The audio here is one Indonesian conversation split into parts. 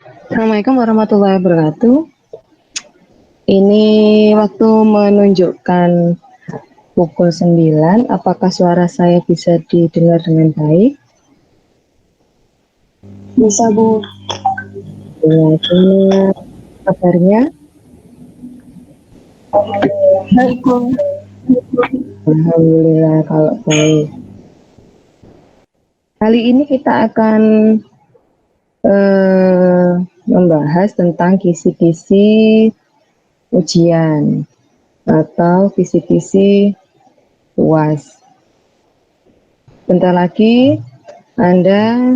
Assalamualaikum warahmatullahi wabarakatuh. Ini waktu menunjukkan pukul 9. Apakah suara saya bisa didengar dengan baik? Bisa, Bu. Ya, gimana kabarnya? Baik, Bu. Alhamdulillah kalau baik. Kali ini kita akan membahas tentang kisi-kisi ujian atau kisi-kisi UAS. Bentar lagi Anda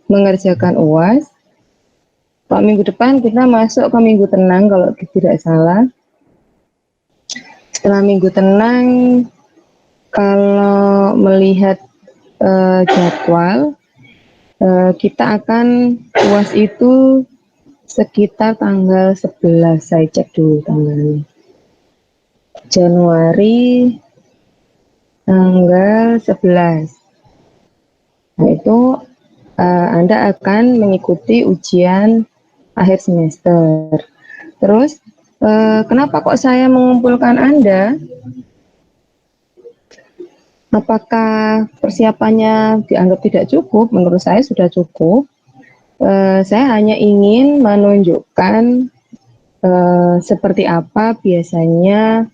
mengerjakan UAS. Pak, minggu depan kita masuk ke minggu tenang kalau tidak salah. Setelah minggu tenang, kalau melihat jadwal, kita akan UAS itu sekitar tanggal 11. Saya cek dulu tanggalnya. Januari tanggal 11. Nah, itu Anda akan mengikuti ujian akhir semester. Terus, kenapa kok saya mengumpulkan Anda? Apakah persiapannya dianggap tidak cukup? Menurut saya sudah cukup. Saya hanya ingin menunjukkan seperti apa biasanya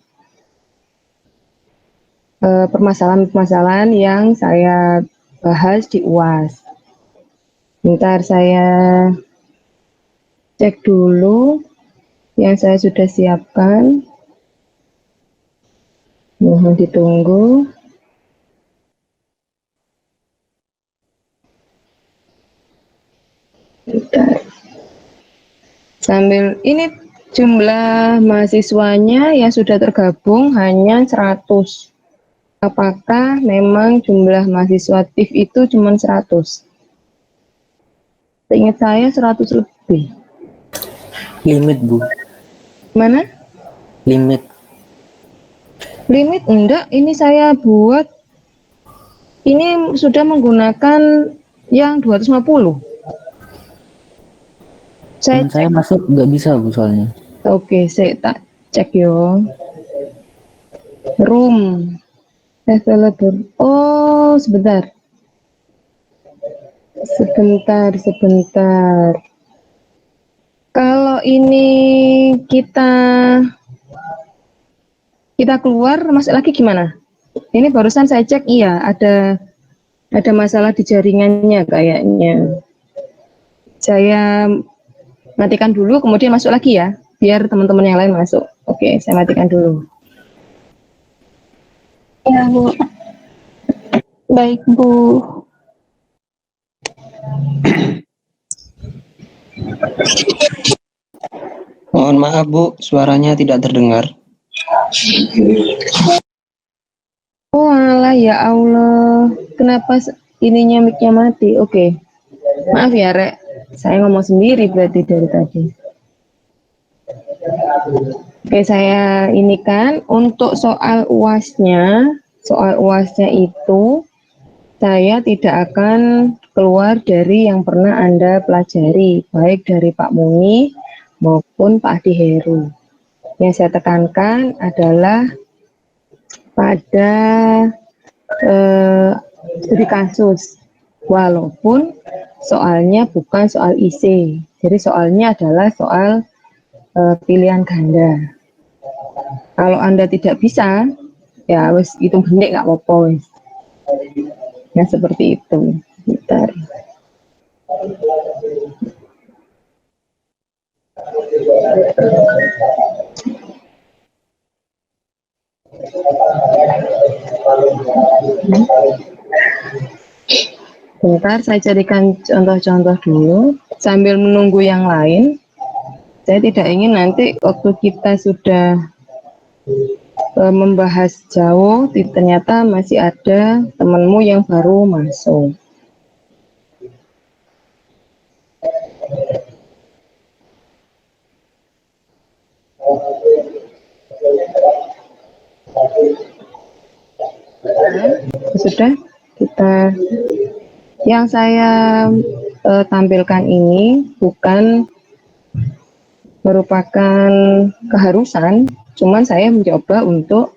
permasalahan-permasalahan yang saya bahas di UAS. Bentar saya cek dulu yang saya sudah siapkan. Mohon ditunggu. Bentar. Sambil ini jumlah mahasiswanya yang sudah tergabung hanya 100. Apakah memang jumlah mahasiswa TIF itu cuma 100? Seingat saya 100 lebih. Limit, Bu. Mana? Limit. Limit enggak, ini saya buat ini sudah menggunakan yang 250. Saya masuk nggak bisa, Bu, soalnya. Oke, saya tak cek yo. Room available. Oh, sebentar. Sebentar. Kalau ini kita keluar, masuk lagi gimana? Ini barusan saya cek, iya ada masalah di jaringannya kayaknya. Saya matikan dulu, kemudian masuk lagi ya, biar teman-teman yang lain masuk. Oke, saya matikan dulu. Ya, Bu. Baik, Bu. Mohon maaf, Bu, suaranya tidak terdengar. Oh alah, ya Allah, kenapa ininya mic-nya mati? Oke, maaf ya Rek, saya ngomong sendiri berarti dari tadi. Oke, saya ini kan untuk soal UAS-nya itu saya tidak akan keluar dari yang pernah Anda pelajari, baik dari Pak Muni maupun Pak Adi Heru. Yang saya tekankan adalah pada studi kasus, walaupun soalnya bukan soal IC, jadi soalnya adalah soal pilihan ganda. Kalau Anda tidak bisa, ya wis hitung gendek nggak apa-apa wis. Ya seperti itu. Bentar. Bentar, saya carikan contoh-contoh dulu sambil menunggu yang lain. Saya tidak ingin nanti waktu kita sudah membahas jauh, ternyata masih ada temanmu yang baru masuk. Sudah kita yang saya tampilkan ini bukan merupakan keharusan, cuman saya mencoba untuk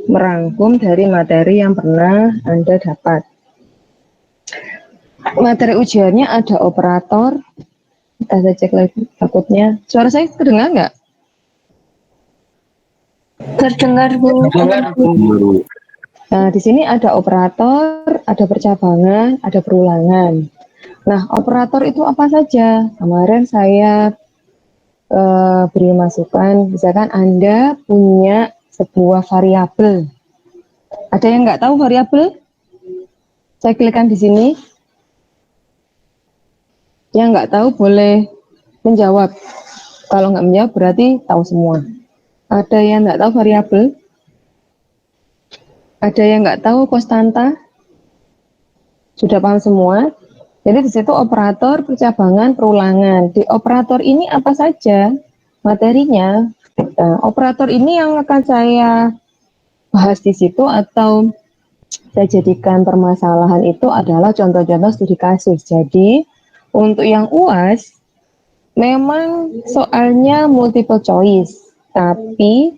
merangkum dari materi yang pernah Anda dapat. Materi ujiannya ada operator. Kita cek lagi takutnya. Suara saya terdengar nggak? Terdengar, Bu. Nah, di sini ada operator, ada percabangan, ada perulangan. Nah, operator itu apa saja? Kemarin saya beri masukan, misalkan Anda punya sebuah variabel. Ada yang nggak tahu variabel? Saya klikkan di sini. Yang nggak tahu boleh menjawab. Kalau nggak menjawab berarti tahu semua. Ada yang nggak tahu variabel? Ada yang nggak tahu konstanta? Sudah paham semua? Jadi di situ operator, percabangan, perulangan. Di operator ini apa saja materinya? Nah, operator ini yang akan saya bahas di situ atau saya jadikan permasalahan itu adalah contoh-contoh studi kasus. Jadi untuk yang UAS memang soalnya multiple choice, tapi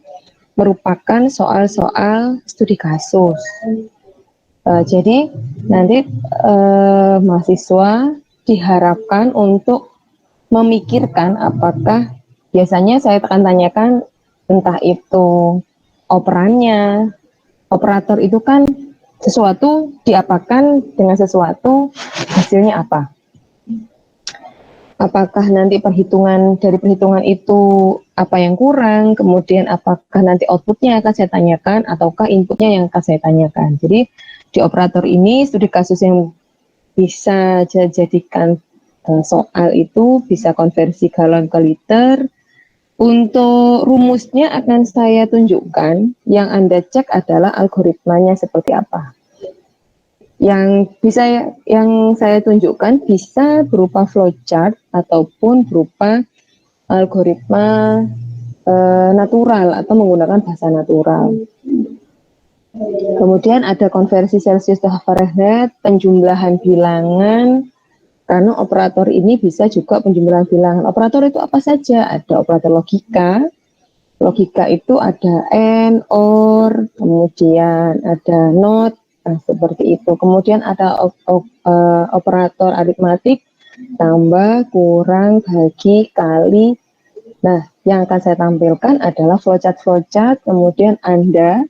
merupakan soal-soal studi kasus. Jadi nanti mahasiswa diharapkan untuk memikirkan apakah biasanya saya akan tanyakan entah itu operannya, operator itu kan sesuatu diapakan dengan sesuatu hasilnya apa. Apakah nanti dari perhitungan itu apa yang kurang, kemudian apakah nanti outputnya akan saya tanyakan ataukah inputnya yang akan saya tanyakan. Jadi di operator ini studi kasus yang bisa jadikan soal itu bisa konversi galon ke liter. Untuk rumusnya akan saya tunjukkan, yang Anda cek adalah algoritmanya seperti apa. Yang saya tunjukkan bisa berupa flowchart ataupun berupa algoritma natural atau menggunakan bahasa natural. Kemudian ada konversi Celsius ke Fahrenheit, penjumlahan bilangan, karena operator ini bisa juga penjumlahan bilangan. Operator itu apa saja? Ada operator logika. Logika itu ada AND, OR, kemudian ada NOT, seperti itu. Kemudian ada operator aritmatik, tambah, kurang, bagi, kali. Nah, yang akan saya tampilkan adalah flowchart, kemudian Anda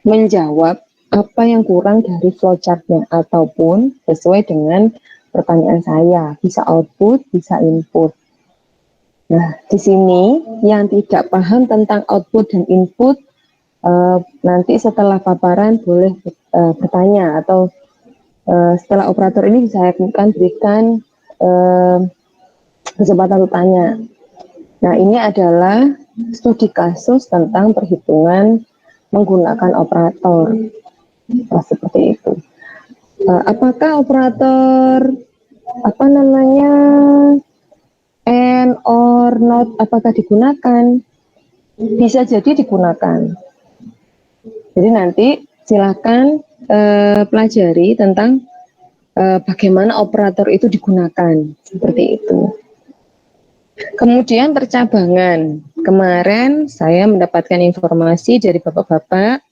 menjawab apa yang kurang dari flowchartnya ataupun sesuai dengan pertanyaan saya, bisa output, bisa input. Nah, di sini yang tidak paham tentang output dan input, nanti setelah paparan boleh bertanya atau setelah operator ini saya akan berikan kesempatan bertanya. Nah, ini adalah studi kasus tentang perhitungan menggunakan operator. Nah, seperti itu. Apakah operator AND, OR, NOT apakah digunakan? Bisa jadi digunakan. Jadi nanti silakan pelajari tentang bagaimana operator itu digunakan, seperti itu. Kemudian percabangan. Kemarin saya mendapatkan informasi dari bapak-bapak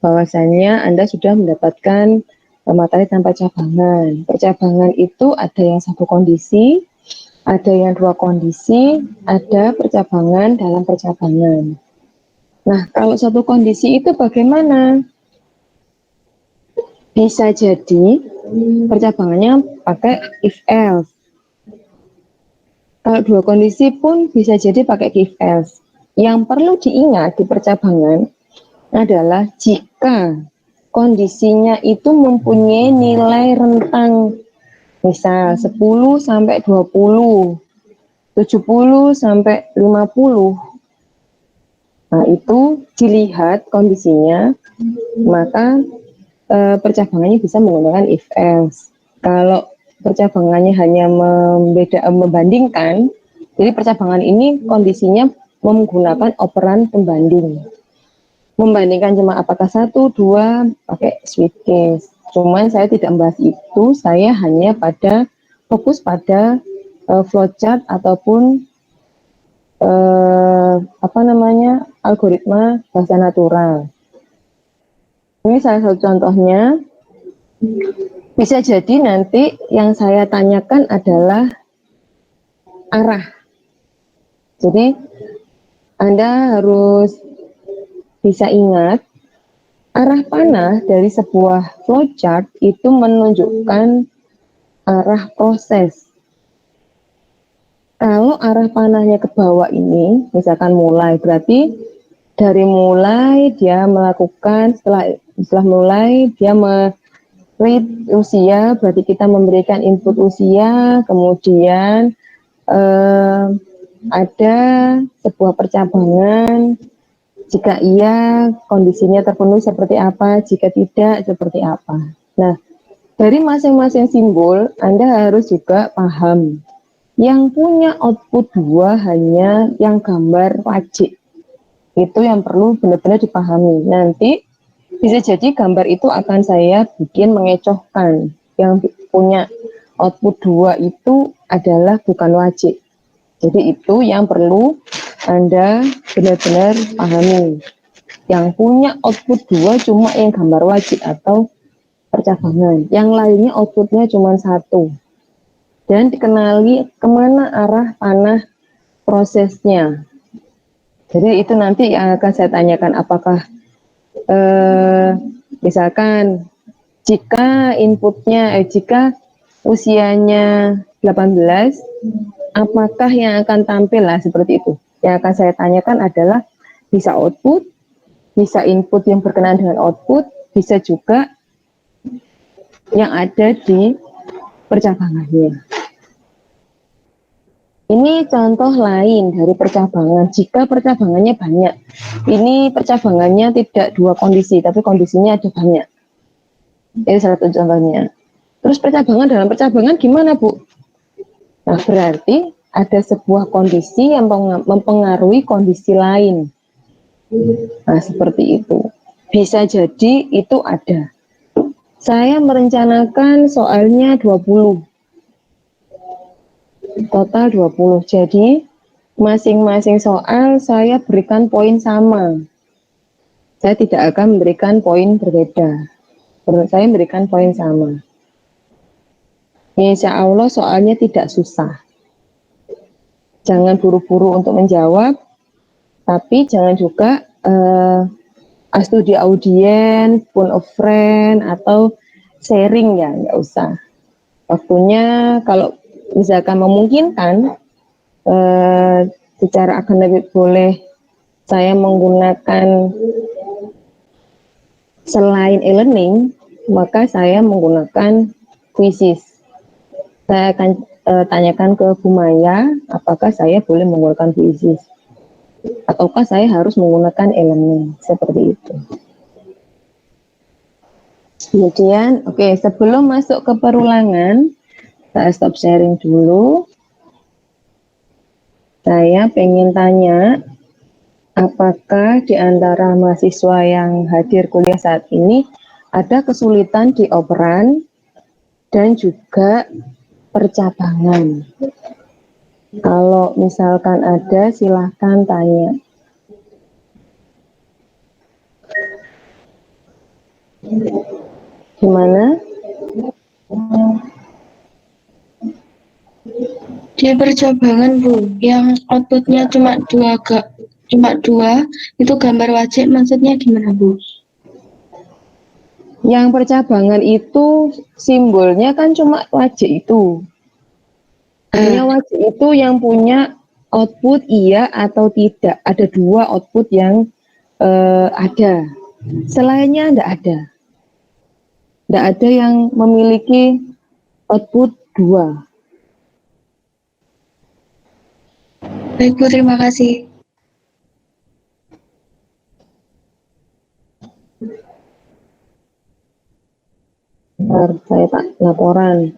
bahwasanya Anda sudah mendapatkan materi tanpa cabangan. Percabangan itu ada yang satu kondisi, ada yang dua kondisi, ada percabangan dalam percabangan. Nah, kalau satu kondisi itu bagaimana? Bisa jadi percabangannya pakai if else. Kalau dua kondisi pun bisa jadi pakai if else. Yang perlu diingat di percabangan adalah jika kondisinya itu mempunyai nilai rentang, misal 10 sampai 20, 70 sampai 50. Nah, itu dilihat kondisinya, maka percabangannya bisa menggunakan if else. Kalau percabangannya hanya membandingkan, jadi percabangan ini kondisinya menggunakan operan pembanding. Membandingkan cuma apakah 1, 2, pakai switch case. Cuman saya tidak membahas itu, saya hanya fokus pada flowchart ataupun algoritma bahasa natural. Ini salah satu contohnya. Bisa jadi nanti yang saya tanyakan adalah arah. Jadi Anda harus bisa ingat arah panah dari sebuah flowchart itu menunjukkan arah proses. Kalau arah panahnya ke bawah ini, misalkan mulai, berarti dari mulai dia melakukan, setelah mulai dia read usia, berarti kita memberikan input usia, kemudian ada sebuah percabangan, jika iya kondisinya terpenuhi seperti apa, jika tidak seperti apa. Nah, dari masing-masing simbol Anda harus juga paham yang punya output 2 hanya yang gambar wajib. Itu yang perlu benar-benar dipahami. Nanti bisa jadi gambar itu akan saya bikin mengecohkan. Yang punya output 2 itu adalah bukan wajib. Jadi itu yang perlu Anda benar-benar pahami. Yang punya output 2 cuma yang gambar wajib atau percabangan. Yang lainnya outputnya cuma 1. Dan dikenali kemana arah panah prosesnya. Jadi itu nanti yang akan saya tanyakan, apakah misalkan jika jika usianya 18, apakah yang akan tampil lah seperti itu. Yang akan saya tanyakan adalah bisa output, bisa input yang berkenaan dengan output, bisa juga yang ada di percabangannya. Ini contoh lain dari percabangan. Jika percabangannya banyak, ini percabangannya tidak 2 kondisi, tapi kondisinya ada banyak. Ini salah satu contohnya. Terus dalam percabangan gimana, Bu? Nah, berarti ada sebuah kondisi yang mempengaruhi kondisi lain. Nah, seperti itu. Bisa jadi itu ada. Saya merencanakan soalnya 20. Total 20. Jadi masing-masing soal saya berikan poin sama. Saya tidak akan memberikan poin berbeda. Saya memberikan poin sama. Insya Allah soalnya tidak susah. Jangan buru-buru untuk menjawab, tapi jangan juga studi audiens, phone of friend, atau sharing ya, nggak usah. Waktunya kalau misalkan memungkinkan, secara akademik boleh saya menggunakan selain e-learning, maka saya menggunakan quizzes. Saya akan tanyakan ke Bu Maya, apakah saya boleh menggunakan quizzes, ataukah saya harus menggunakan e-learning, seperti itu. Kemudian, sebelum masuk ke perulangan, saya stop sharing dulu. Saya pengen tanya, apakah di antara mahasiswa yang hadir kuliah saat ini ada kesulitan di operan dan juga percabangan? Kalau misalkan ada, silahkan tanya. Gimana? Di percabangan, Bu, yang outputnya cuma dua, itu gambar wajib, maksudnya gimana, Bu? Yang percabangan itu simbolnya kan cuma wajib itu. Hanya wajib itu yang punya output iya atau tidak. Ada 2 output yang ada. Selainnya tidak ada. Tidak ada yang memiliki output 2. Baik, Bu, terima kasih. Bentar, saya tak laporan.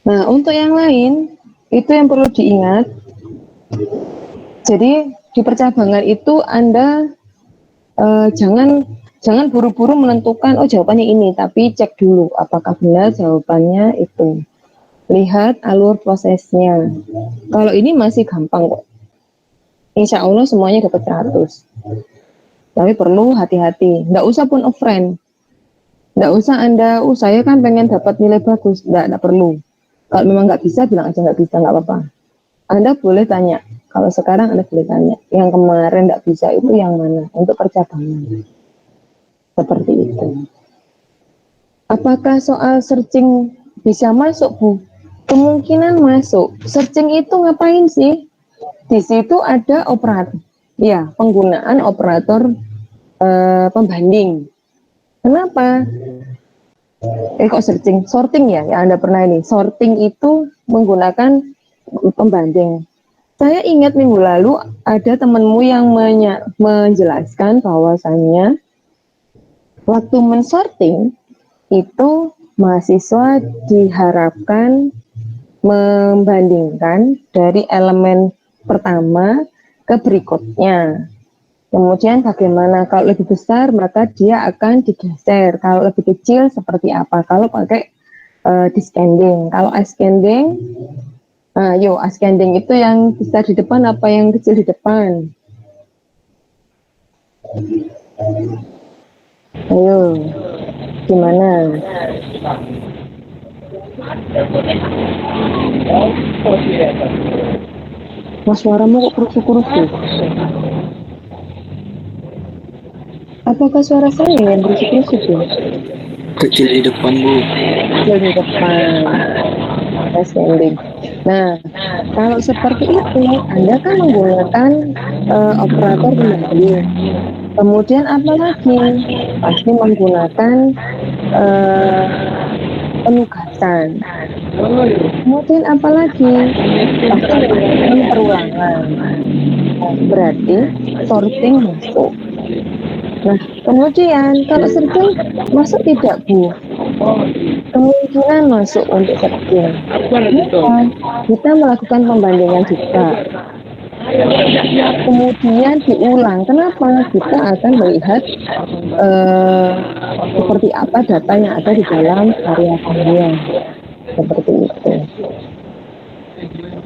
Nah, untuk yang lain, itu yang perlu diingat. Jadi, di percabangan itu Anda jangan buru-buru menentukan, oh jawabannya ini, tapi cek dulu apakah benar jawabannya itu. Lihat alur prosesnya. Kalau ini masih gampang kok. Insya Allah semuanya dapat 100. Tapi perlu hati-hati. Nggak usah pun a friend. Nggak usah Anda, saya kan pengen dapat nilai bagus. Nggak perlu. Kalau memang nggak bisa, bilang aja nggak bisa, nggak apa-apa. Anda boleh tanya. Kalau sekarang Anda boleh tanya. Yang kemarin nggak bisa itu yang mana? Untuk percabangan. Seperti itu. Apakah soal searching bisa masuk, Bu? Kemungkinan masuk. Searching itu ngapain sih? Di situ ada operator. Ya, penggunaan operator pembanding. Kenapa? Kok searching? Sorting ya Anda pernah ini. Sorting itu menggunakan pembanding. Saya ingat minggu lalu ada temanmu yang menjelaskan bahwasannya waktu mensorting itu mahasiswa diharapkan membandingkan dari elemen pertama ke berikutnya. Kemudian bagaimana kalau lebih besar maka dia akan digeser. Kalau lebih kecil seperti apa? Kalau pakai descending. Kalau ascending, ascending itu yang besar di depan apa yang kecil di depan? Ayo, gimana? Mas, suaramu kok kerusuk-kerusuk? Apakah suara saya yang berisik-berisik ya? Kecil di depan, Bu. Kecil di depan. Ascending. Nah, kalau seperti itu, Anda kan menggunakan operator pembanding. Kemudian apa lagi? Pasti menggunakan penugasan. Kemudian apa lagi? Pasti menggunakan perulangan. Berarti sorting masuk. Nah, kemudian kalau searching masuk tidak, Bu? Kemungkinan masuk untuk searching. Kita melakukan pembandingan juga. Kemudian diulang. Kenapa? Kita akan melihat seperti apa data yang ada di dalam variabelnya. Seperti itu.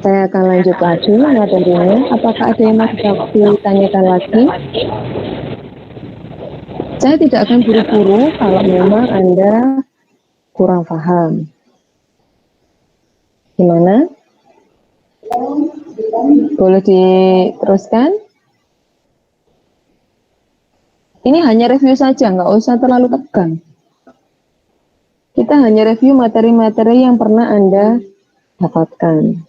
Saya akan lanjut lagi materinya. Apakah ada yang mau ditanyakan lagi? Saya tidak akan buru-buru kalau memang Anda kurang paham. Gimana? Boleh diteruskan? Ini hanya review saja, nggak usah terlalu tegang. Kita hanya review materi-materi yang pernah Anda dapatkan.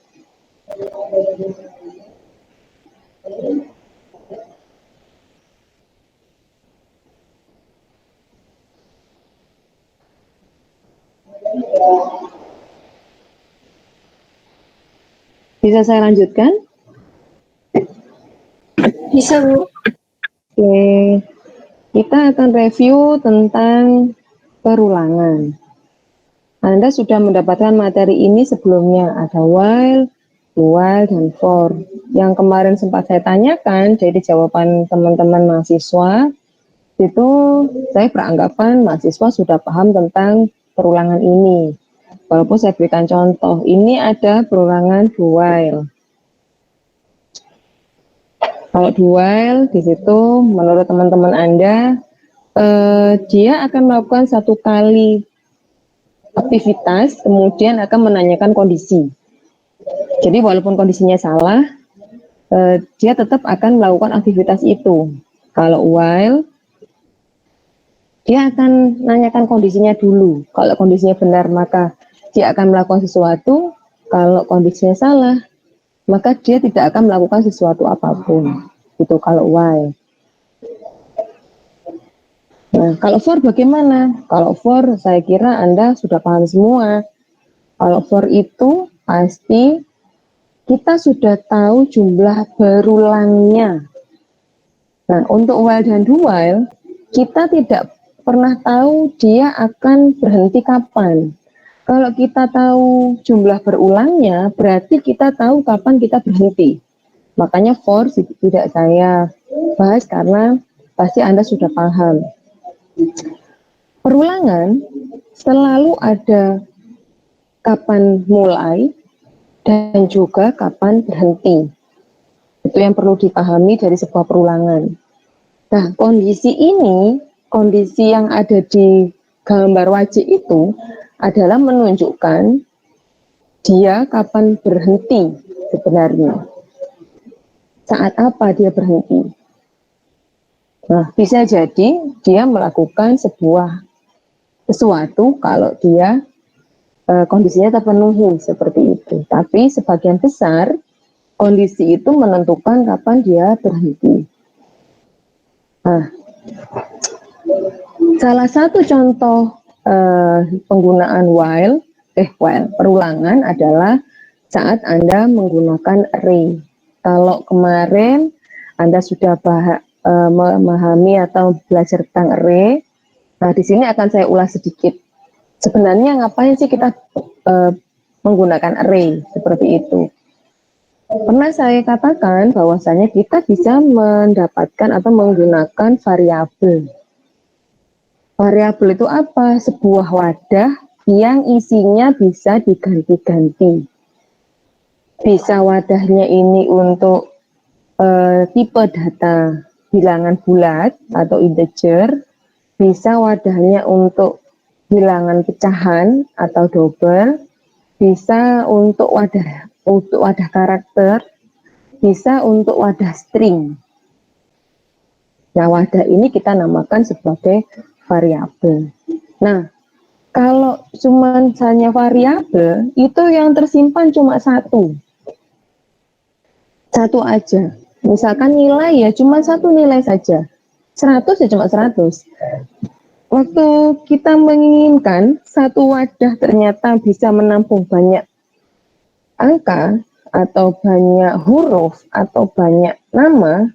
Bisa saya lanjutkan? Bisa, Bu. Oke, kita akan review tentang perulangan. Anda sudah mendapatkan materi ini sebelumnya, ada while, dan for. Yang kemarin sempat saya tanyakan, jadi jawaban teman-teman mahasiswa, itu saya beranggapan mahasiswa sudah paham tentang perulangan ini. Walaupun saya berikan contoh, ini ada perulangan do while. Kalau do while di situ menurut teman-teman Anda, dia akan melakukan satu kali aktivitas, kemudian akan menanyakan kondisi. Jadi walaupun kondisinya salah, dia tetap akan melakukan aktivitas itu. Kalau while, dia akan menanyakan kondisinya dulu. Kalau kondisinya benar, maka dia akan melakukan sesuatu. Kalau kondisinya salah, maka dia tidak akan melakukan sesuatu apapun. Itu kalau while. Nah, kalau for bagaimana? Kalau for, saya kira Anda sudah paham semua. Kalau for itu pasti kita sudah tahu jumlah berulangnya. Nah, untuk while dan do while, kita tidak pernah tahu dia akan berhenti kapan. Kalau kita tahu jumlah berulangnya, berarti kita tahu kapan kita berhenti. Makanya for tidak saya bahas karena pasti Anda sudah paham. Perulangan selalu ada kapan mulai dan juga kapan berhenti. Itu yang perlu dipahami dari sebuah perulangan. Nah, kondisi ini, kondisi yang ada di gambar wajik itu adalah menunjukkan dia kapan berhenti sebenarnya. Saat apa dia berhenti? Nah, bisa jadi dia melakukan sesuatu kalau dia kondisinya terpenuhi seperti itu. Tapi sebagian besar kondisi itu menentukan kapan dia berhenti. Nah, salah satu contoh penggunaan while perulangan adalah saat Anda menggunakan array. Kalau kemarin Anda sudah memahami atau belajar tentang array, nah di sini akan saya ulas sedikit. Sebenarnya ngapain sih kita menggunakan array seperti itu? Pernah saya katakan bahwasanya kita bisa mendapatkan atau menggunakan variabel. Variabel itu apa? Sebuah wadah yang isinya bisa diganti-ganti. Bisa wadahnya ini untuk tipe data bilangan bulat atau integer, bisa wadahnya untuk bilangan pecahan atau double, bisa untuk wadah karakter, bisa untuk wadah string. Nah, wadah ini kita namakan sebagai variabel. Nah, kalau cuma hanya variabel, itu yang tersimpan cuma satu aja. Misalkan nilai ya cuma satu nilai saja. 100 ya cuma 100. Waktu kita menginginkan satu wadah ternyata bisa menampung banyak angka atau banyak huruf atau banyak nama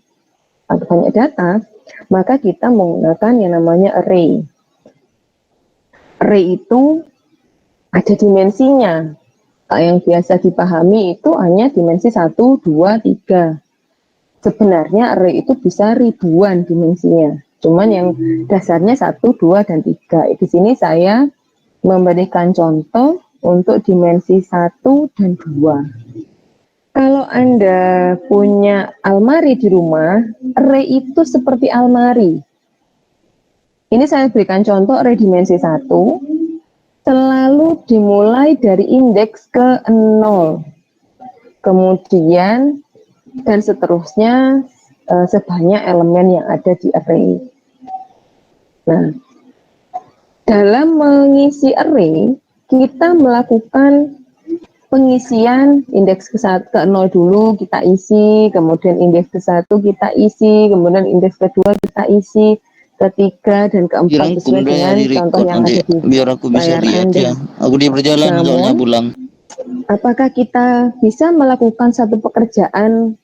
atau banyak data, maka kita menggunakan yang namanya array. Array itu ada dimensinya. Yang biasa dipahami itu hanya dimensi 1, 2, 3. Sebenarnya array itu bisa ribuan dimensinya. Cuman yang dasarnya 1, 2, dan 3. Di sini saya memberikan contoh untuk dimensi 1 dan 2. Kalau Anda punya almari di rumah, array itu seperti almari. Ini saya berikan contoh array dimensi 1, selalu dimulai dari indeks ke 0. Kemudian dan seterusnya sebanyak elemen yang ada di array. Nah, dalam mengisi array, kita melakukan pengisian indeks ke 0 dulu kita isi, kemudian indeks ke 1 kita isi, kemudian indeks kedua kita isi, ketiga dan keempat sesuai dengan contoh yang ada di biar aku bisa layar lihat Anda. ya. Aku di perjalanan soalnya pulang. Apakah kita bisa melakukan satu pekerjaan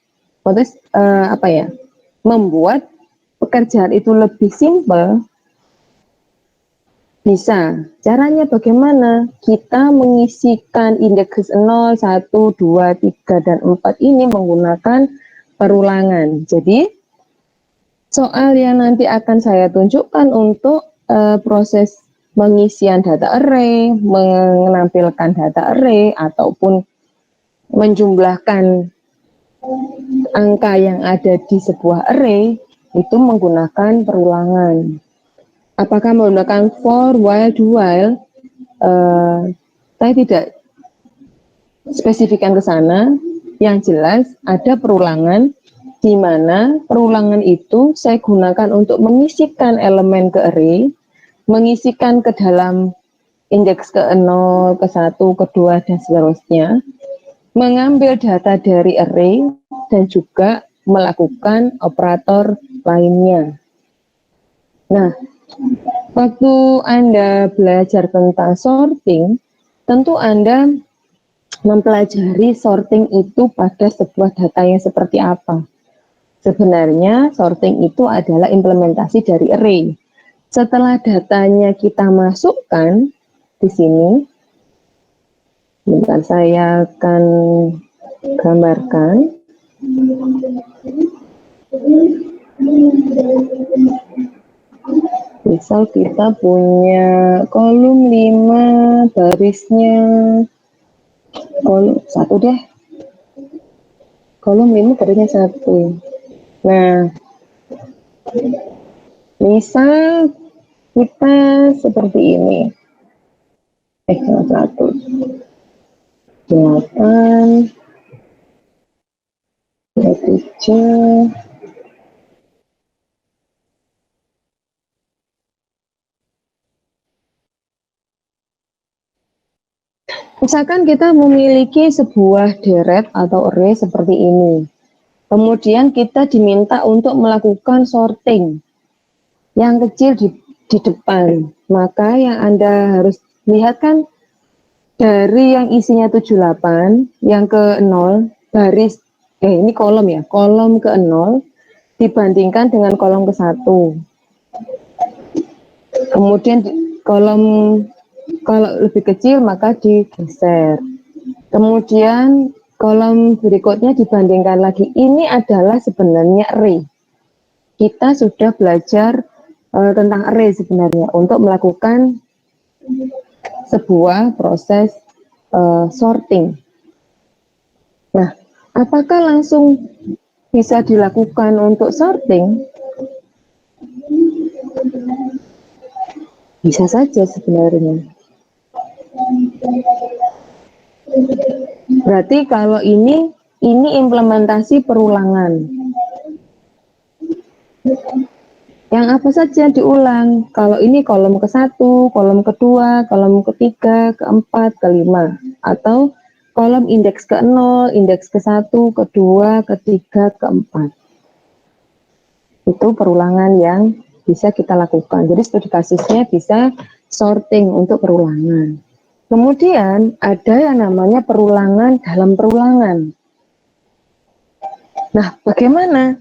membuat pekerjaan itu lebih simpel? Bisa. Caranya bagaimana? Kita mengisikan indeks 0, 1, 2, 3, dan 4 ini menggunakan perulangan. Jadi, soal yang nanti akan saya tunjukkan untuk proses pengisian data array, menampilkan data array, ataupun menjumlahkan angka yang ada di sebuah array, itu menggunakan perulangan. Apakah menggunakan for, while, do while? Saya tidak spesifikkan ke sana. Yang jelas ada perulangan, di mana perulangan itu saya gunakan untuk mengisikan elemen ke array, mengisikan ke dalam indeks ke 0, ke 1, ke 2, dan seterusnya, mengambil data dari array, dan juga melakukan operator lainnya. Nah, waktu Anda belajar tentang sorting, tentu Anda mempelajari sorting itu pada sebuah data yang seperti apa. Sebenarnya sorting itu adalah implementasi dari array. Setelah datanya kita masukkan di sini, bentar saya akan gambarkan. Misal kita punya kolom 5, barisnya kolom 1 deh. Kolom 5 barisnya 1. Nah, misal kita seperti ini. 1, 8, 7, misalkan kita memiliki sebuah deret atau array seperti ini. Kemudian kita diminta untuk melakukan sorting. Yang kecil di depan. Maka yang Anda harus lihat kan dari yang isinya 78, yang ke 0, baris, ini kolom ya, kolom ke 0 dibandingkan dengan kolom ke 1. Kemudian kolom kalau lebih kecil maka digeser. Kemudian kolom berikutnya dibandingkan lagi. Ini adalah sebenarnya array. Kita sudah belajar tentang array sebenarnya untuk melakukan sebuah proses sorting. Nah, apakah langsung bisa dilakukan untuk sorting? Bisa saja sebenarnya. Berarti kalau ini implementasi perulangan. Yang apa saja diulang? Kalau ini kolom ke-1, kolom kedua, kolom ketiga, keempat, kelima, atau kolom indeks ke-0, indeks ke-1, kedua, ketiga, keempat. Itu perulangan yang bisa kita lakukan. Jadi studi kasusnya bisa sorting untuk perulangan. Kemudian ada yang namanya perulangan dalam perulangan. Nah, bagaimana?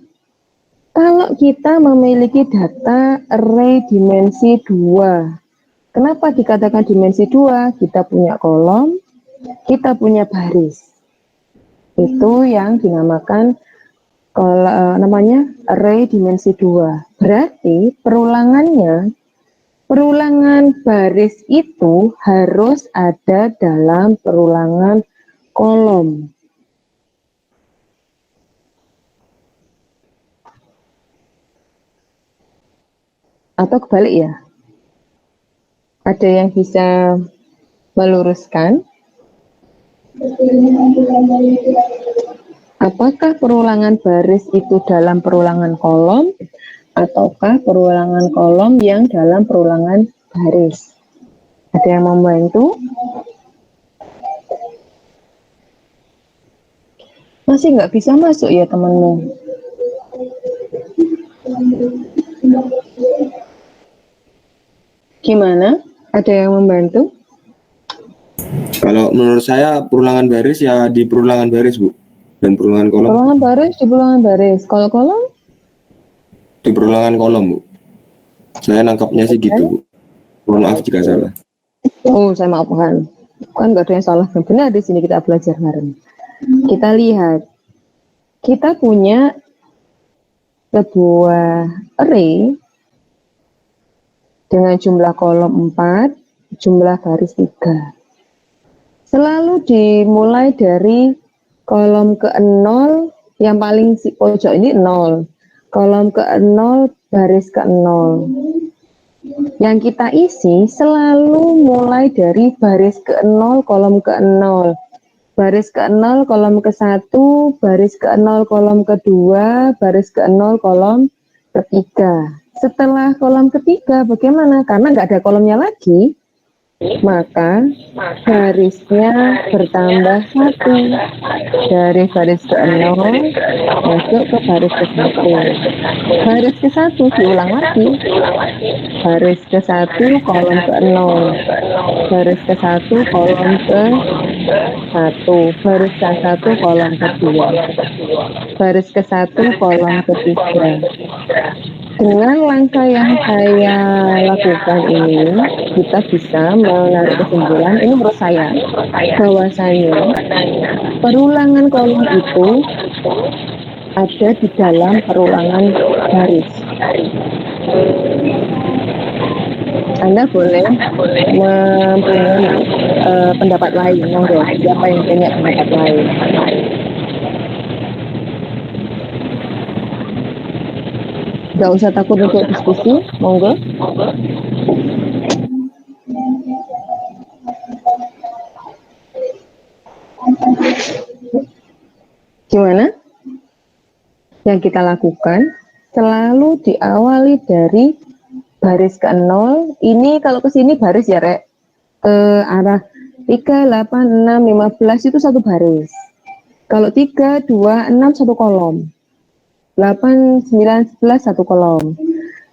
Kalau kita memiliki data array dimensi 2. Kenapa dikatakan dimensi 2? Kita punya kolom, kita punya baris. Itu yang dinamakan namanya array dimensi 2. Berarti perulangan baris itu harus ada dalam perulangan kolom. Atau kebalik ya? Ada yang bisa meluruskan? Apakah perulangan baris itu dalam perulangan kolom ataukah perulangan kolom yang dalam perulangan baris? Ada yang membantu? Masih nggak bisa masuk ya temanmu? Gimana? Ada yang membantu? Kalau menurut saya perulangan baris ya di perulangan baris, Bu. Dan perulangan kolom Perulangan baris di perulangan baris. Kalau kolom? di perulangan kolom, Bu. Saya nangkapnya sih gitu, Bu. Mohon maaf jika salah. Oh, saya maafkan. Kan nggak ada yang salah dan benar di sini, kita belajar bareng. Kita lihat. Kita punya sebuah array dengan jumlah kolom 4, jumlah baris 3. Selalu dimulai dari kolom ke-0, yang paling pojok ini 0. Kolom ke-0, baris ke-0. Yang kita isi selalu mulai dari baris ke-0, kolom ke-0. Baris ke-0, kolom ke-1, baris ke-0, kolom ke-2, baris ke-0, kolom ketiga. Setelah kolom ketiga, bagaimana? Karena nggak ada kolomnya lagi, maka barisnya bertambah 1. Dari baris ke-0 masuk ke baris ke-1. Baris ke-1 diulang lagi. Baris ke-1 kolom ke-0. Baris ke-1 kolom ke-1. Baris ke-1 kolom ke-2. Baris ke-1 kolom ke-3. Dengan langkah yang saya lakukan ini, kita bisa menarik kesimpulan, ini menurut saya, bahwasanya perulangan kolom itu ada di dalam perulangan baris. Anda boleh mempunyai pendapat lain, monggo. Siapa yang punya pendapat lain? Gak usah takut untuk diskusi, monggo. Gimana? Yang kita lakukan selalu diawali dari baris ke-0. Ini kalau ke sini baris ya, Rek. Ke arah 3, 8, 6, 15 itu satu baris. Kalau 3, 2, 6 satu kolom. 8, 9, 11 satu kolom.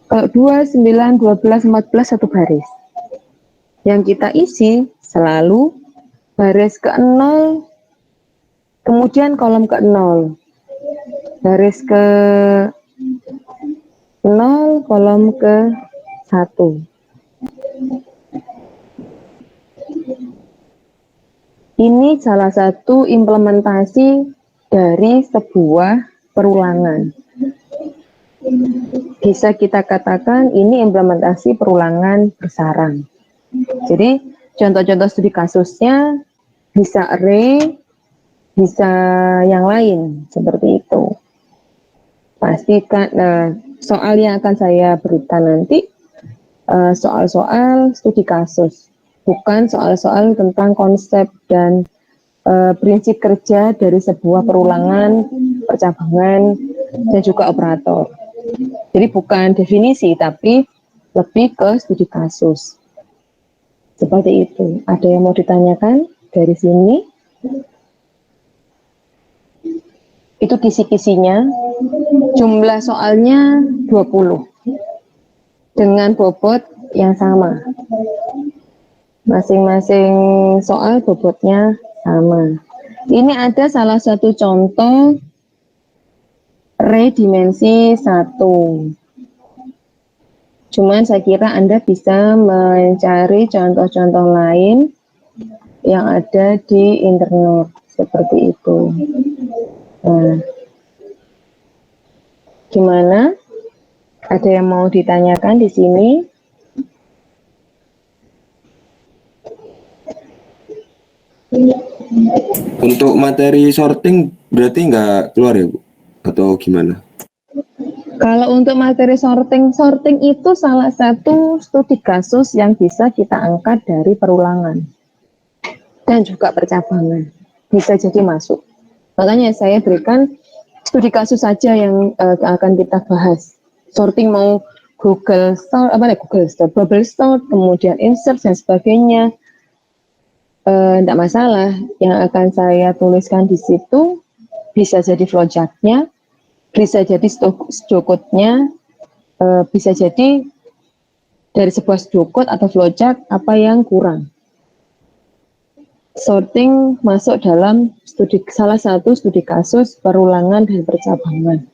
Kalau 2, 9, 12, 14 satu baris. Yang kita isi selalu baris ke-0, kemudian kolom ke-0. Baris ke-0, kolom ke-1. Ini salah satu implementasi dari sebuah perulangan. Bisa kita katakan ini implementasi perulangan bersarang. Jadi contoh-contoh studi kasusnya bisa array, bisa yang lain seperti itu. Pastikan soal yang akan saya berikan nanti soal-soal studi kasus, bukan soal-soal tentang konsep dan prinsip kerja dari sebuah perulangan, percabangan, dan juga operator. Jadi bukan definisi, tapi lebih ke studi kasus. Seperti itu. Ada yang mau ditanyakan dari sini? Itu kisi-kisinya. Jumlah soalnya 20. Dengan bobot yang sama. Masing-masing soal bobotnya sama. Ini ada salah satu contoh array dimensi 1. Cuman saya kira Anda bisa mencari contoh-contoh lain yang ada di internet seperti itu. Nah, gimana? Ada yang mau ditanyakan di sini? Untuk materi sorting berarti nggak keluar ya, Bu? Atau gimana? Kalau untuk materi sorting itu salah satu studi kasus yang bisa kita angkat dari perulangan dan juga percabangan. Bisa jadi masuk. Makanya saya berikan studi kasus saja yang akan kita bahas. Sorting mau Google Store, Bubble Store, kemudian insert dan sebagainya. Tidak masalah. Yang akan saya tuliskan di situ bisa jadi flowchart-nya, bisa jadi stokotnya, bisa jadi dari sebuah stokot atau flowchart apa yang kurang. Sorting masuk dalam salah satu studi kasus perulangan dan percabangan.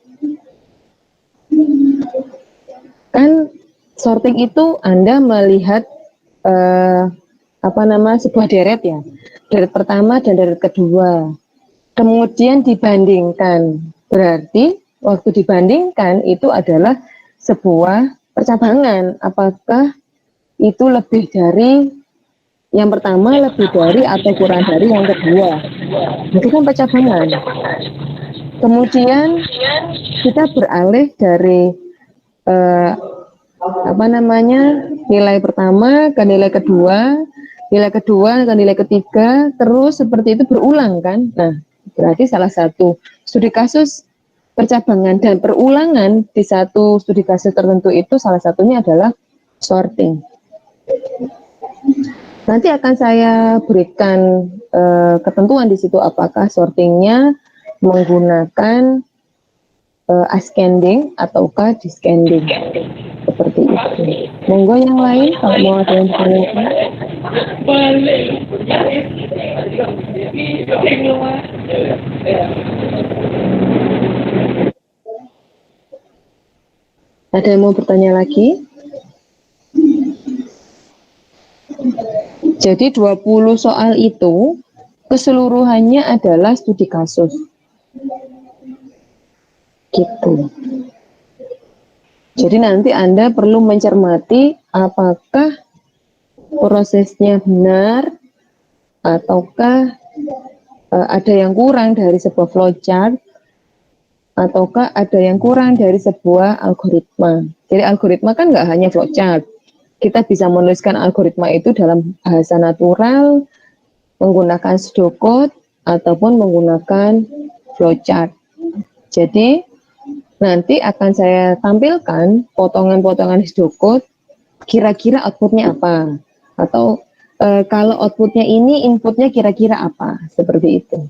Kan sorting itu Anda melihat sebuah deret ya, deret pertama dan deret kedua, kemudian dibandingkan. Berarti waktu dibandingkan itu adalah sebuah percabangan. Apakah itu lebih dari yang pertama, lebih dari atau kurang dari yang kedua? Itu kan percabangan. Kemudian kita beralih dari nilai pertama ke nilai kedua ke nilai ketiga, terus seperti itu berulang kan? Nah, berarti salah satu studi kasus percabangan dan perulangan di satu studi kasus tertentu itu salah satunya adalah sorting. Nanti akan saya berikan ketentuan di situ apakah sortingnya menggunakan ascending ataukah descending seperti itu. Monggo yang lain kalau mau ada yang ditanyakan. Ada yang mau bertanya lagi? Jadi 20 soal itu keseluruhannya adalah studi kasus. Gitu. Jadi nanti Anda perlu mencermati apakah prosesnya benar ataukah ada yang kurang dari sebuah flowchart ataukah ada yang kurang dari sebuah algoritma. Jadi algoritma kan nggak hanya flowchart. Kita bisa menuliskan algoritma itu dalam bahasa natural, menggunakan pseudocode, ataupun menggunakan flowchart. Jadi, nanti akan saya tampilkan potongan-potongan pseudocode, kira-kira outputnya apa. Atau kalau outputnya ini, inputnya kira-kira apa. Seperti itu.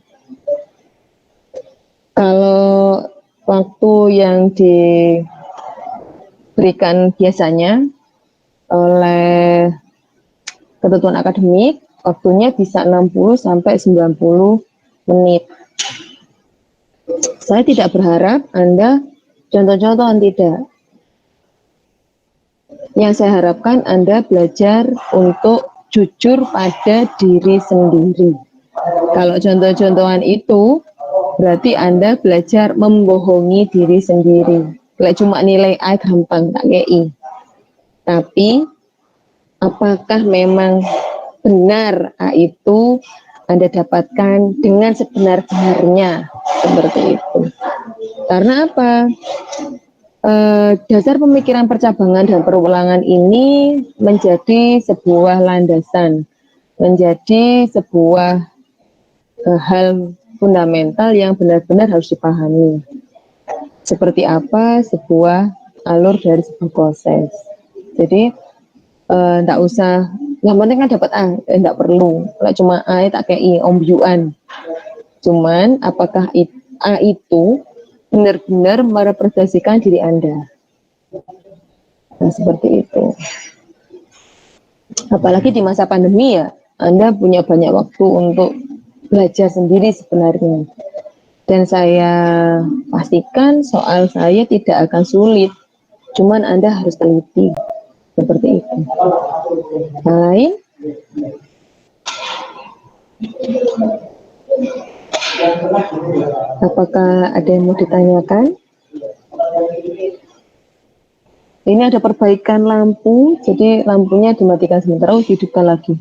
Kalau waktu yang diberikan biasanya oleh ketentuan akademik, waktunya bisa 60 sampai 90 menit. Saya tidak berharap Anda contoh-contohan, tidak. Yang saya harapkan Anda belajar untuk jujur pada diri sendiri. Kalau contoh-contohan itu, berarti Anda belajar membohongi diri sendiri. Kalau cuma nilai A gampang, tak kei. Tapi, apakah memang benar A itu Anda dapatkan dengan sebenar-benarnya? Seperti itu. Karena apa? Dasar pemikiran percabangan dan perulangan ini menjadi sebuah landasan, menjadi sebuah hal fundamental yang benar-benar harus dipahami. Seperti apa sebuah alur dari sebuah proses. Jadi enggak usah, yang penting kan dapat A, enggak perlu. Kalau cuma A tak kayak I, ombyuan. Cuman apakah A itu benar-benar merepresentasikan diri Anda? Nah, seperti itu. Apalagi di masa pandemi ya, Anda punya banyak waktu untuk belajar sendiri sebenarnya. Dan saya pastikan soal saya tidak akan sulit. Cuman Anda harus teliti. Seperti itu. Yang lain? Apakah ada yang mau ditanyakan? Ini ada perbaikan lampu, jadi lampunya dimatikan sebentar, dihidupkan lagi.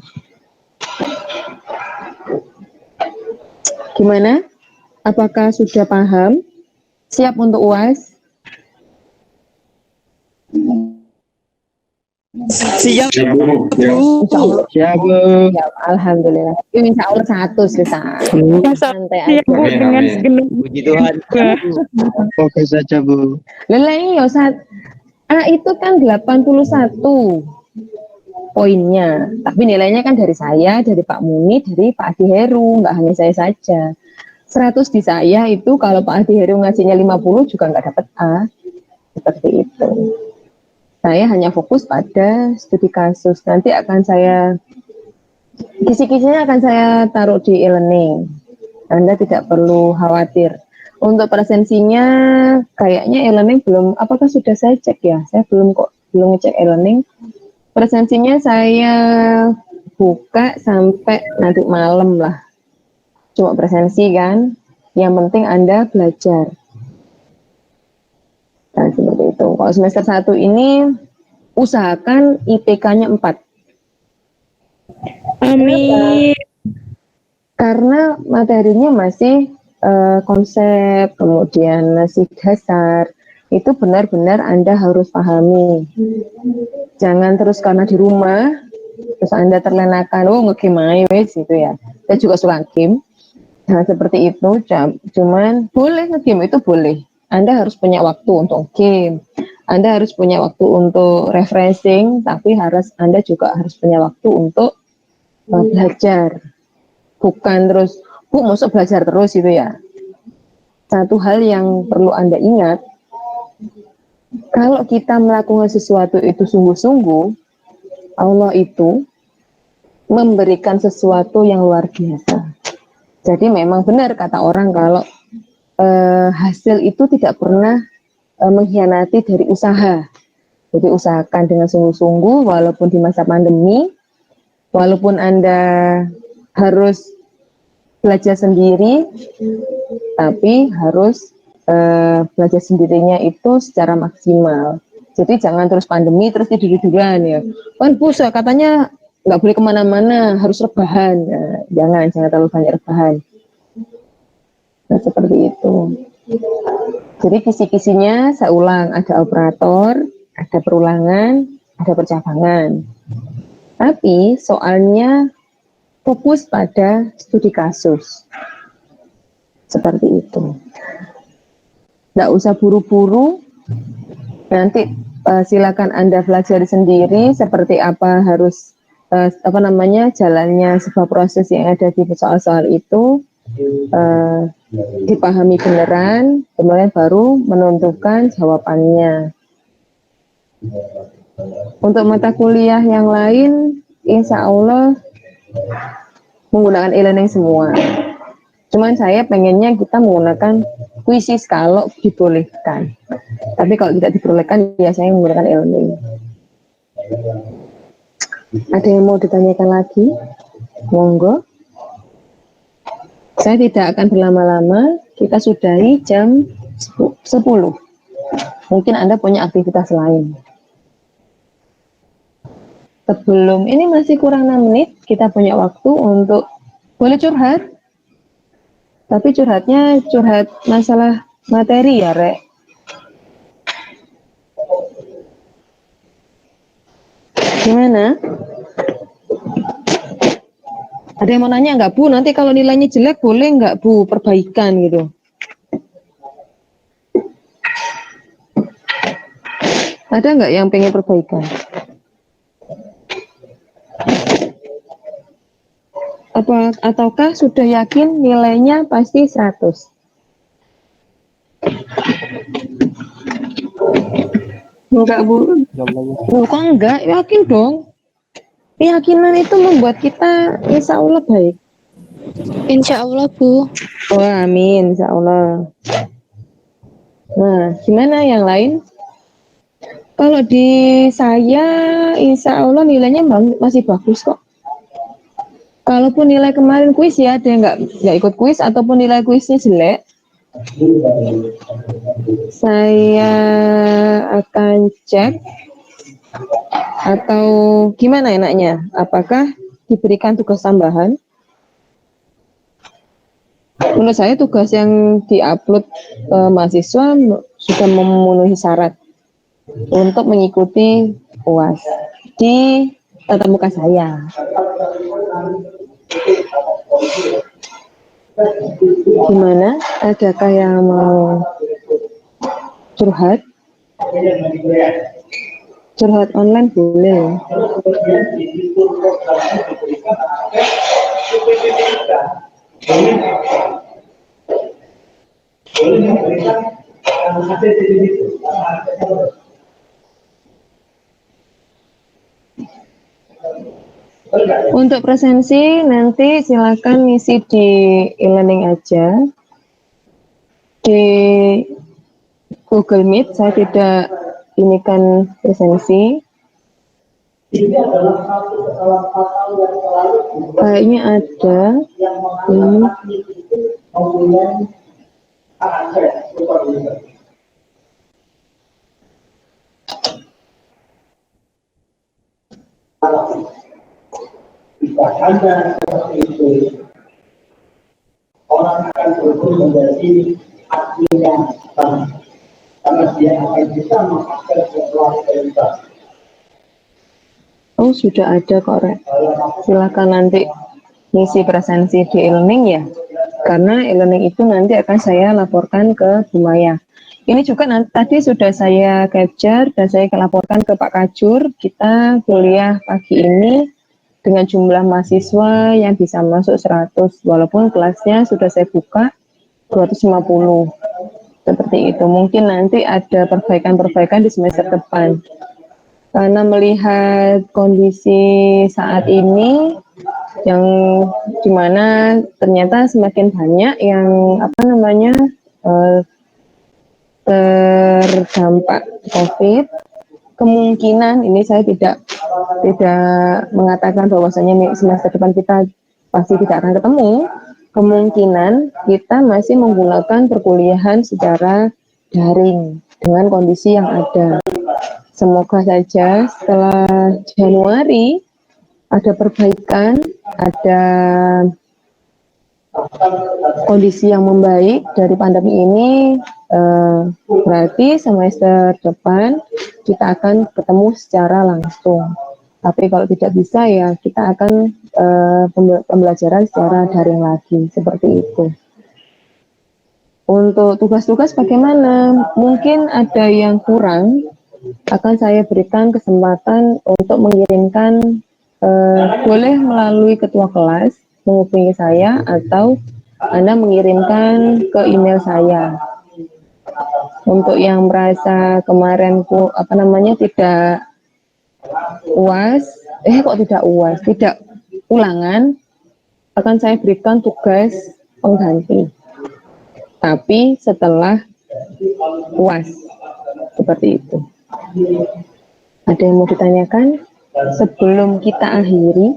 Gimana? Apakah sudah paham? Siap untuk UAS? Siap. Insya Allah. Siap, Bu. Ya, alhamdulillah. Insya Allah 100 susah. Santai aja. Dengan segenap Puji Tuhan. Oke saja, Bu. Lelah ini ya, A itu kan 81 poinnya. Tapi nilainya kan dari saya, dari Pak Muni, dari Pak Adi Heru. Nggak hanya saya saja. 100 di saya itu kalau Pak Adi Heru ngasihnya 50 juga nggak dapat A. Seperti itu. Saya hanya fokus pada studi kasus. Nanti akan saya, kisi-kisinya akan saya taruh di e-learning. Anda tidak perlu khawatir. Untuk presensinya, kayaknya e-learning belum, apakah sudah saya cek ya? Saya belum ngecek e-learning. Presensinya saya buka sampai nanti malam lah. Cuma presensi kan. Yang penting Anda belajar. Nah, seperti itu. Kalau semester 1 ini usahakan IPK-nya 4. Amin. Karena materinya masih konsep, kemudian masih dasar. Itu benar-benar Anda harus pahami. Jangan terus karena di rumah terus Anda terlenakan, nge-game aja wes gitu ya. Saya juga suka game. Nah, seperti itu. Cuman boleh nge-game itu boleh. Anda harus punya waktu untuk game. Anda harus punya waktu untuk refreshing, tapi Anda juga harus punya waktu untuk belajar. Bukan terus, Bu, masuk belajar terus gitu ya. Satu hal yang perlu Anda ingat, kalau kita melakukan sesuatu itu sungguh-sungguh, Allah itu memberikan sesuatu yang luar biasa. Jadi memang benar kata orang kalau hasil itu tidak pernah mengkhianati dari usaha. Jadi usahakan dengan sungguh-sungguh walaupun di masa pandemi, walaupun Anda harus belajar sendiri, tapi harus belajar sendirinya itu secara maksimal. Jadi jangan terus pandemi terus tidur-tiduran ya. Kan pusat katanya nggak boleh kemana-mana, harus rebahan. Nah, jangan terlalu banyak rebahan. Nah, seperti itu. Jadi kisi-kisinya saya ulang, ada operator, ada perulangan, ada percabangan. Tapi soalnya fokus pada studi kasus. Seperti itu. Nggak usah buru-buru. Nanti silakan Anda pelajari sendiri seperti apa harus jalannya sebuah proses yang ada di soal-soal itu. Dipahami beneran, kemudian baru menentukan jawabannya. Untuk mata kuliah yang lain, insya Allah menggunakan e-learning semua. Cuman saya pengennya kita menggunakan kuisis kalau dibolehkan. Tapi kalau tidak diperbolehkan, ya saya menggunakan e-learning. Ada yang mau ditanyakan lagi? Monggo. Saya tidak akan berlama-lama, kita sudahi jam 10. Mungkin Anda punya aktivitas lain. Sebelum ini masih kurang 6 menit, kita punya waktu untuk boleh curhat. Tapi curhatnya curhat masalah materi ya, Rek. Gimana? Ada yang mau nanya nggak, Bu? Nanti kalau nilainya jelek boleh nggak, Bu, perbaikan gitu? Ada nggak yang pengen perbaikan? Ataukah sudah yakin nilainya pasti 100? Enggak, Bu. Kok enggak? Yakin dong. Keyakinan itu membuat kita insya Allah baik. Insya Allah, Bu. Oh, amin, insya Allah. Nah, gimana yang lain? Kalau di saya, insya Allah nilainya masih bagus kok. Kalaupun nilai kemarin kuis ya, ada yang nggak ikut kuis ataupun nilai kuisnya jelek, saya akan cek atau gimana enaknya? Apakah diberikan tugas tambahan? Menurut saya tugas yang diupload mahasiswa sudah memenuhi syarat untuk mengikuti UAS di tatap muka saya. Gimana? Adakah yang mau curhat? Curhat online boleh. Untuk presensi nanti silakan ngisi di e-learning aja. Di Google Meet saya tidak inikan presensi. Kayaknya ada ini. Orang akan berubah menjadi adminnya karena dia akan bisa mengakses keluarga. Oh, sudah ada kok, Rek. Silakan nanti ngisi presensi di e-learning ya. Karena e-learning itu nanti akan saya laporkan ke Bu Maya. Ini juga tadi sudah saya capture dan saya laporkan ke Pak Kajur. Kita kuliah pagi ini dengan jumlah mahasiswa yang bisa masuk 100, walaupun kelasnya sudah saya buka 250. Seperti itu. Mungkin nanti ada perbaikan-perbaikan di semester depan. Karena melihat kondisi saat ini yang dimana ternyata semakin banyak yang terdampak COVID, kemungkinan ini saya tidak mengatakan bahwasanya semester depan kita pasti tidak akan ketemu. Kemungkinan kita masih menggunakan perkuliahan secara daring dengan kondisi yang ada. Semoga saja setelah Januari ada perbaikan, ada kondisi yang membaik dari pandemi ini, berarti semester depan kita akan ketemu secara langsung. Tapi kalau tidak bisa ya kita akan pembelajaran secara daring lagi, seperti itu. Untuk tugas-tugas bagaimana? Mungkin ada yang kurang, akan saya berikan kesempatan untuk mengirimkan, boleh melalui ketua kelas menghubungi saya atau Anda mengirimkan ke email saya. Untuk yang merasa kemarin tidak UAS, tidak ulangan, akan saya berikan tugas pengganti. Tapi setelah UAS, seperti itu. Ada yang mau ditanyakan? Sebelum kita akhiri,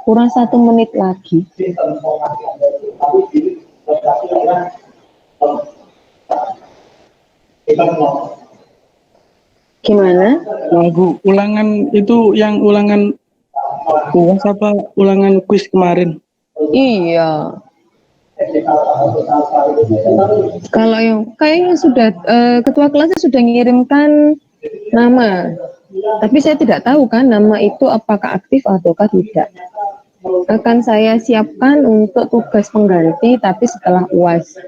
kurang 1 menit lagi. Gimana? Nah, Bu, ulangan itu yang ulangan UAS apa ulangan kuis kemarin? Iya. Kalau yang kayaknya sudah ketua kelasnya sudah mengirimkan nama, tapi saya tidak tahu kan nama itu apakah aktif ataukah tidak. Akan saya siapkan untuk tugas pengganti, tapi setelah UAS.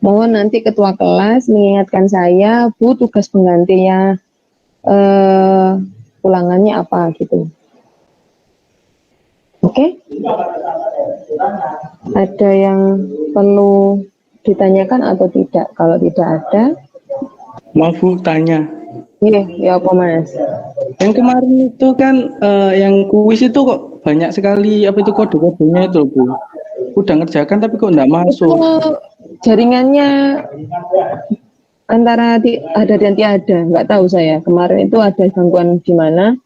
Mohon nanti ketua kelas mengingatkan saya, Bu, tugas penggantinya ulangannya apa gitu. Oke? Ada yang perlu ditanyakan atau tidak? Kalau tidak ada, Maaf Bu, tanya. iya, ya apa Mas? Yang kemarin itu kan yang kuis itu kok banyak sekali apa itu kode-kodenya itu Bu. Udah ngerjakan tapi kok enggak masuk. Itu jaringannya antara ada dan tiada, nggak tahu saya. Kemarin itu ada gangguan di mana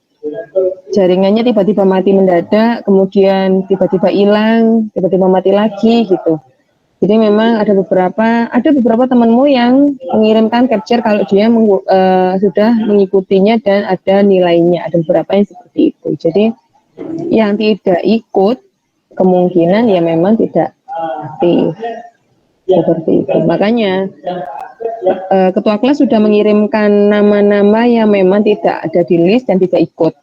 jaringannya tiba-tiba mati mendadak, kemudian tiba-tiba hilang, tiba-tiba mati lagi gitu. Jadi memang ada beberapa temanmu yang mengirimkan capture kalau dia sudah mengikutinya dan ada nilainya. Ada beberapa yang seperti itu. Jadi yang tidak ikut kemungkinan ya memang tidak aktif. Seperti itu. Makanya ketua kelas sudah mengirimkan nama-nama yang memang tidak ada di list dan tidak ikut.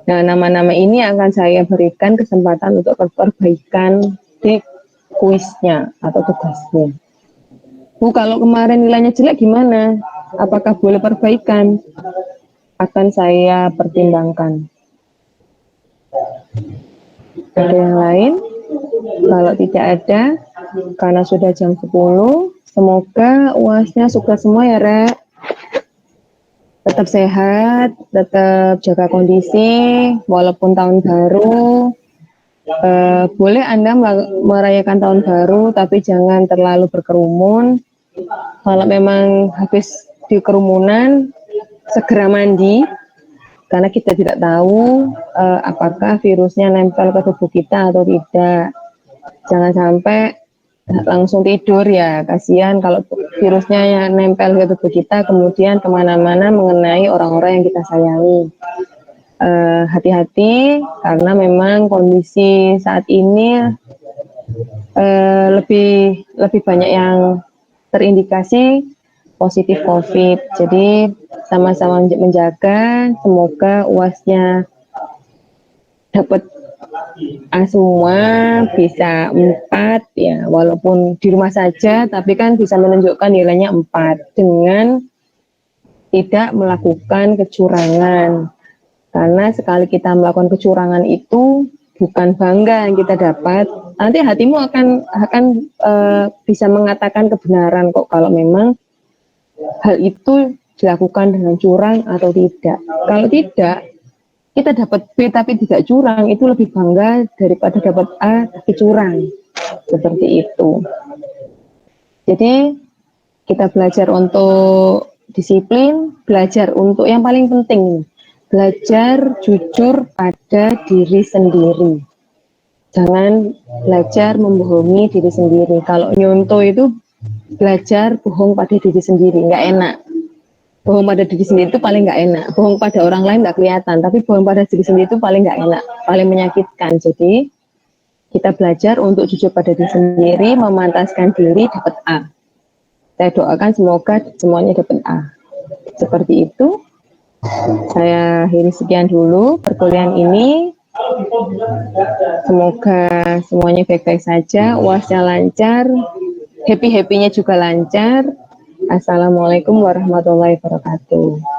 Nah, nama-nama ini akan saya berikan kesempatan untuk perbaikan di kuisnya atau tugasnya. Bu, kalau kemarin nilainya jelek gimana? Apakah boleh perbaikan? Akan saya pertimbangkan. Ada yang lain? Kalau tidak ada, karena sudah jam 10, semoga UASnya sukses semua ya, Rek. Tetap sehat, tetap jaga kondisi, walaupun tahun baru. Boleh Anda merayakan tahun baru, tapi jangan terlalu berkerumun. Kalau memang habis di kerumunan, segera mandi, karena kita tidak tahu apakah virusnya nempel ke tubuh kita atau tidak. Jangan sampai langsung tidur ya, kasihan kalau virusnya yang nempel ke tubuh kita, kemudian kemana-mana mengenai orang-orang yang kita sayangi. Hati-hati karena memang kondisi saat ini lebih banyak yang terindikasi positif COVID. Jadi sama-sama menjaga, semoga UASnya dapat A semua, bisa 4 ya, walaupun di rumah saja, tapi kan bisa menunjukkan nilainya 4 dengan tidak melakukan kecurangan. Karena sekali kita melakukan kecurangan itu bukan bangga yang kita dapat, nanti hatimu akan bisa mengatakan kebenaran kok kalau memang hal itu dilakukan dengan curang atau tidak. Kalau tidak, kita dapat B tapi tidak curang, itu lebih bangga daripada dapat A tapi curang. Seperti itu. Jadi kita belajar untuk disiplin, belajar untuk yang paling penting, belajar jujur pada diri sendiri. Jangan belajar membohongi diri sendiri. Kalau nyontoh itu belajar bohong pada diri sendiri, nggak enak. Bohong pada diri sendiri itu paling nggak enak. Bohong pada orang lain nggak kelihatan, tapi bohong pada diri sendiri itu paling nggak enak, paling menyakitkan. Jadi kita belajar untuk jujur pada diri sendiri, memantaskan diri dapat A. Saya doakan semoga semuanya dapat A. Seperti itu. Saya akhiri sekian dulu perkuliahan ini. Semoga semuanya baik-baik saja, UASnya lancar, happy-happynya juga lancar. Assalamualaikum warahmatullahi wabarakatuh.